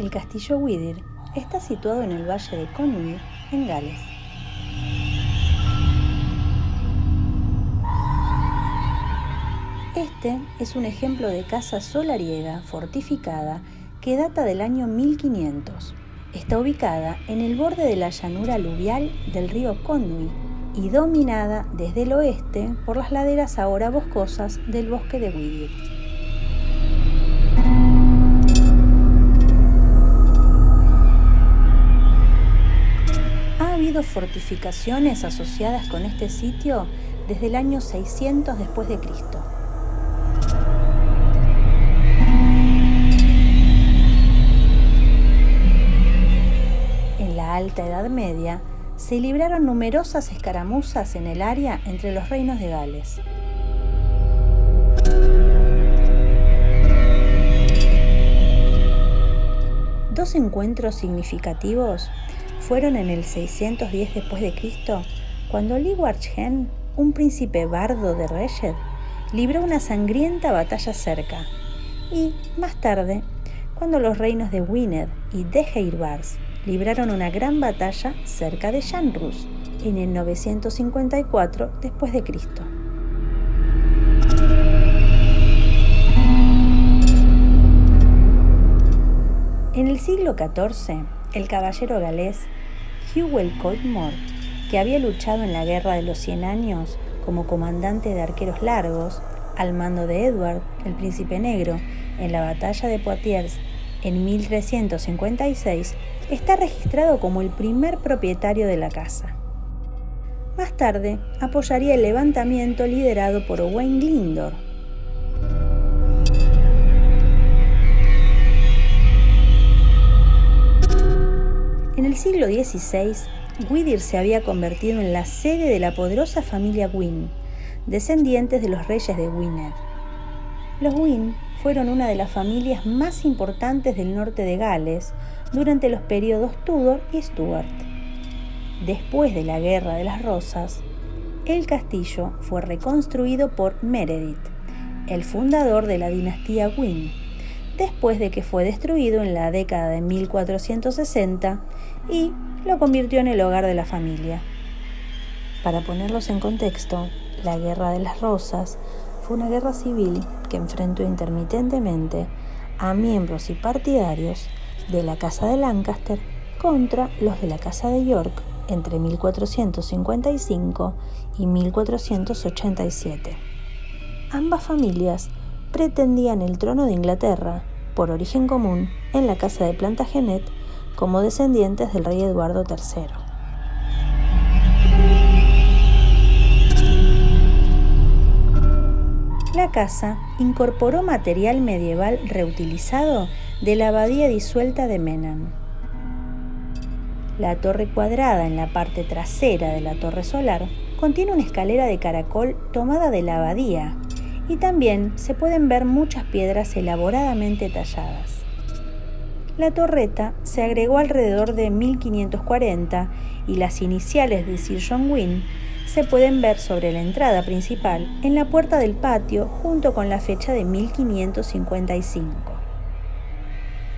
El castillo Gwydir está situado en el valle de Conwy, en Gales. Este es un ejemplo de casa solariega fortificada que data del año 1500. Está ubicada en el borde de la llanura aluvial del río Conwy y dominada desde el oeste por las laderas ahora boscosas del bosque de Gwydir. Ha habido fortificaciones asociadas con este sitio desde el año 600 después de Cristo. En la Alta Edad Media se libraron numerosas escaramuzas en el área entre los reinos de Gales. Dos encuentros significativos fueron en el 610 después de Cristo, cuando Llywelyn Hen, un príncipe bardo de Rheged, libró una sangrienta batalla cerca, y más tarde, cuando los reinos de Gwynedd y Deheubarth libraron una gran batalla cerca de Llanrwst en el 954 después de Cristo. En el siglo XIV, el caballero galés Hywel Coedmor, que había luchado en la Guerra de los 100 Años como comandante de arqueros largos, al mando de Edward, el Príncipe Negro, en la batalla de Poitiers en 1356, está registrado como el primer propietario de la casa. Más tarde, apoyaría el levantamiento liderado por Owain Glyndwr. En el siglo XVI, Gwydir se había convertido en la sede de la poderosa familia Gwyn, descendientes de los reyes de Gwynedd. Los Gwyn fueron una de las familias más importantes del norte de Gales durante los períodos Tudor y Stuart. Después de la Guerra de las Rosas, el castillo fue reconstruido por Meredith, el fundador de la dinastía Gwyn, después de que fue destruido en la década de 1460 y lo convirtió en el hogar de la familia. Para ponerlos en contexto, la Guerra de las Rosas fue una guerra civil que enfrentó intermitentemente a miembros y partidarios de la Casa de Lancaster contra los de la Casa de York entre 1455 y 1487. Ambas familias pretendían el trono de Inglaterra, por origen común, en la Casa de Plantagenet, como descendientes del rey Eduardo III. La casa incorporó material medieval reutilizado de la abadía disuelta de Menam. La torre cuadrada en la parte trasera de la torre solar contiene una escalera de caracol tomada de la abadía, y también se pueden ver muchas piedras elaboradamente talladas. La torreta se agregó alrededor de 1540 y las iniciales de Sir John Gwyn se pueden ver sobre la entrada principal en la puerta del patio junto con la fecha de 1555.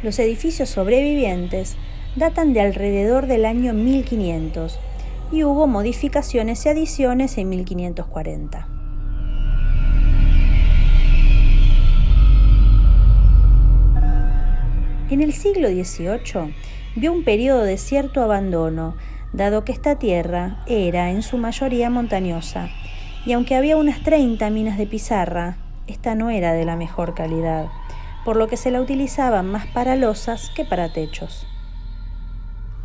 Los edificios sobrevivientes datan de alrededor del año 1500 y hubo modificaciones y adiciones en 1540. En el siglo XVIII vio un periodo de cierto abandono, dado que esta tierra era en su mayoría montañosa, y aunque había unas 30 minas de pizarra, esta no era de la mejor calidad, por lo que se la utilizaba más para losas que para techos.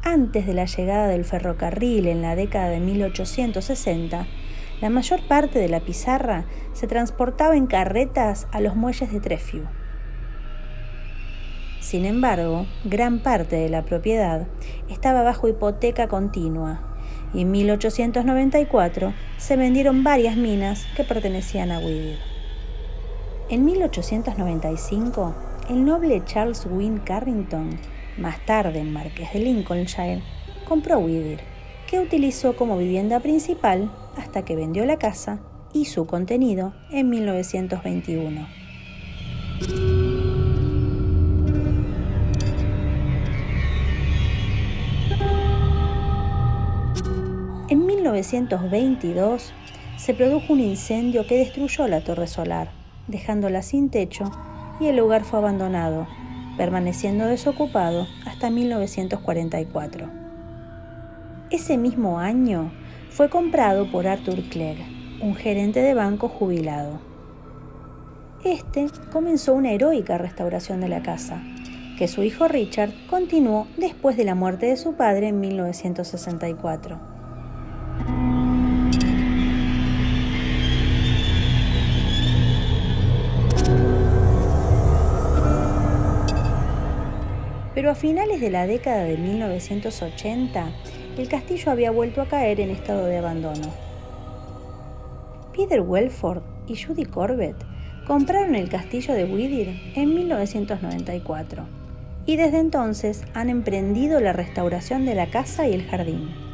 Antes de la llegada del ferrocarril en la década de 1860, la mayor parte de la pizarra se transportaba en carretas a los muelles de Treffitt. Sin embargo, gran parte de la propiedad estaba bajo hipoteca continua y en 1894 se vendieron varias minas que pertenecían a Gwydir. En 1895, el noble Charles Wynn Carrington, más tarde marqués de Lincolnshire, compró Gwydir, que utilizó como vivienda principal hasta que vendió la casa y su contenido en 1921. 1922 se produjo un incendio que destruyó la torre solar, dejándola sin techo, y el lugar fue abandonado, permaneciendo desocupado hasta 1944. Ese mismo año fue comprado por Arthur Clegg, un gerente de banco jubilado. Este comenzó una heroica restauración de la casa, que su hijo Richard continuó después de la muerte de su padre en 1964. Pero a finales de la década de 1980, el castillo había vuelto a caer en estado de abandono. Peter Welford y Judy Corbett compraron el castillo de Whittier en 1994 y desde entonces han emprendido la restauración de la casa y el jardín.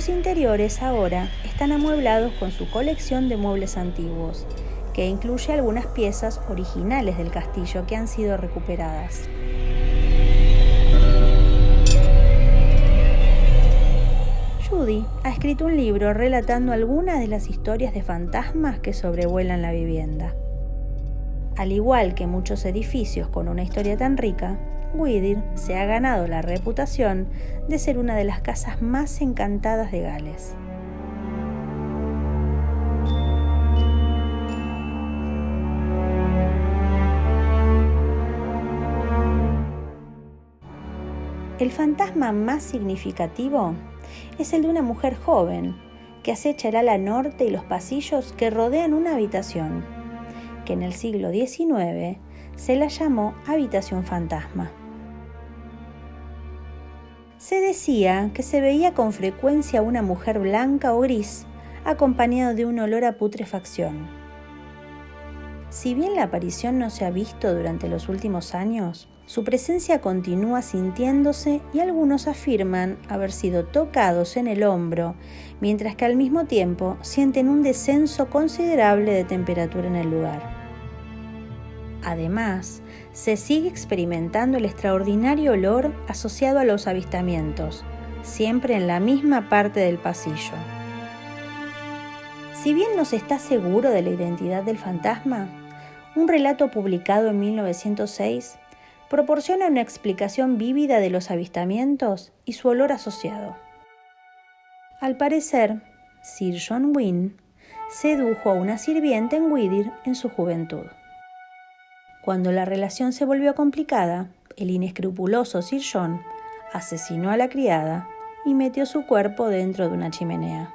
Los interiores ahora están amueblados con su colección de muebles antiguos, que incluye algunas piezas originales del castillo que han sido recuperadas. Judy ha escrito un libro relatando algunas de las historias de fantasmas que sobrevuelan la vivienda. Al igual que muchos edificios con una historia tan rica, Whittier se ha ganado la reputación de ser una de las casas más encantadas de Gales. El fantasma más significativo es el de una mujer joven que acecha el ala norte y los pasillos que rodean una habitación, que en el siglo XIX se la llamó habitación fantasma. Se decía que se veía con frecuencia una mujer blanca o gris, acompañado de un olor a putrefacción. Si bien la aparición no se ha visto durante los últimos años, su presencia continúa sintiéndose y algunos afirman haber sido tocados en el hombro, mientras que al mismo tiempo sienten un descenso considerable de temperatura en el lugar. Además, se sigue experimentando el extraordinario olor asociado a los avistamientos, siempre en la misma parte del pasillo. Si bien no se está seguro de la identidad del fantasma, un relato publicado en 1906 proporciona una explicación vívida de los avistamientos y su olor asociado. Al parecer, Sir John Wynne sedujo a una sirvienta en Whittier en su juventud. Cuando la relación se volvió complicada, el inescrupuloso Sir John asesinó a la criada y metió su cuerpo dentro de una chimenea.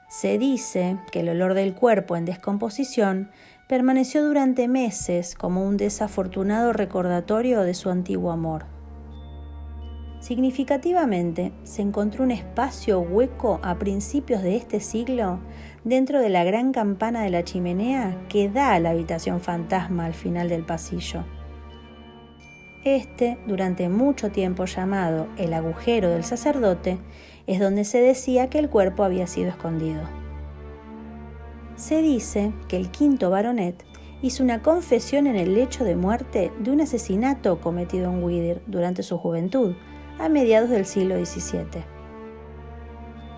Se dice que el olor del cuerpo en descomposición permaneció durante meses como un desafortunado recordatorio de su antiguo amor. Significativamente, se encontró un espacio hueco a principios de este siglo dentro de la gran campana de la chimenea que da a la habitación fantasma al final del pasillo. Durante mucho tiempo llamado el agujero del sacerdote, es donde se decía que el cuerpo había sido escondido. Se dice que el quinto baronet hizo una confesión en el lecho de muerte de un asesinato cometido en Whittier durante su juventud, a mediados del siglo XVII.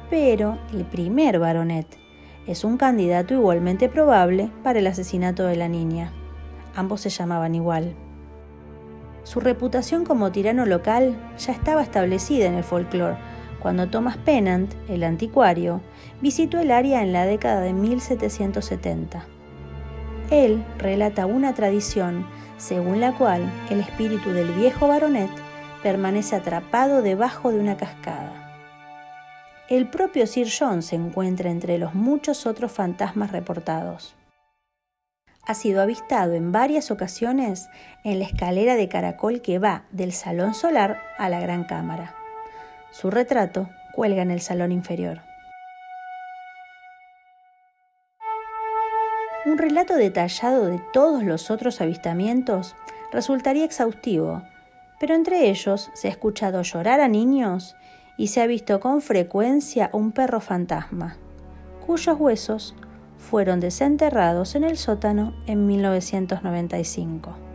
Pero el primer baronet es un candidato igualmente probable para el asesinato de la niña. Ambos se llamaban igual. Su reputación como tirano local ya estaba establecida en el folclore cuando Thomas Pennant, el anticuario, visitó el área en la década de 1770. Él relata una tradición según la cual el espíritu del viejo baronet permanece atrapado debajo de una cascada. El propio Sir John se encuentra entre los muchos otros fantasmas reportados. Ha sido avistado en varias ocasiones en la escalera de caracol que va del salón solar a la gran cámara. Su retrato cuelga en el salón inferior. Un relato detallado de todos los otros avistamientos resultaría exhaustivo, pero entre ellos se ha escuchado llorar a niños y se ha visto con frecuencia un perro fantasma, cuyos huesos fueron desenterrados en el sótano en 1995.